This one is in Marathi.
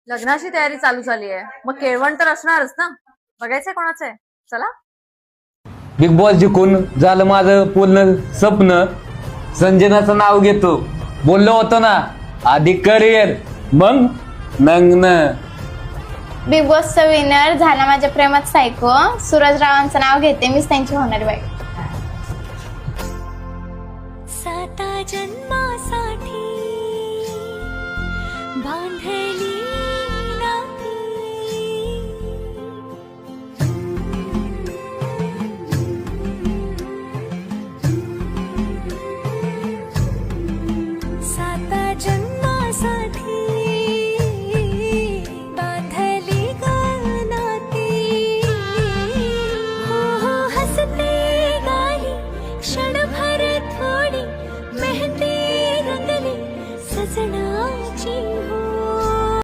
लग्नाची तयारी चालू झाली आहे, मग केळवण तर असणारच ना. बघायचंय कोणाचं आहे. चला. बिग बॉस जिंकून झालं माझं पूर्ण स्वप्न. संजनाचं नाव घेतो. बोललो होतो ना, आधी करिअर मग लग्न. बिग बॉसचा विनर झाला माझ्या प्रेमात सायको. सूरज रावांचं नाव घेते, मीच त्यांची होणारी बायको. 7 जन्मासाठी बांधली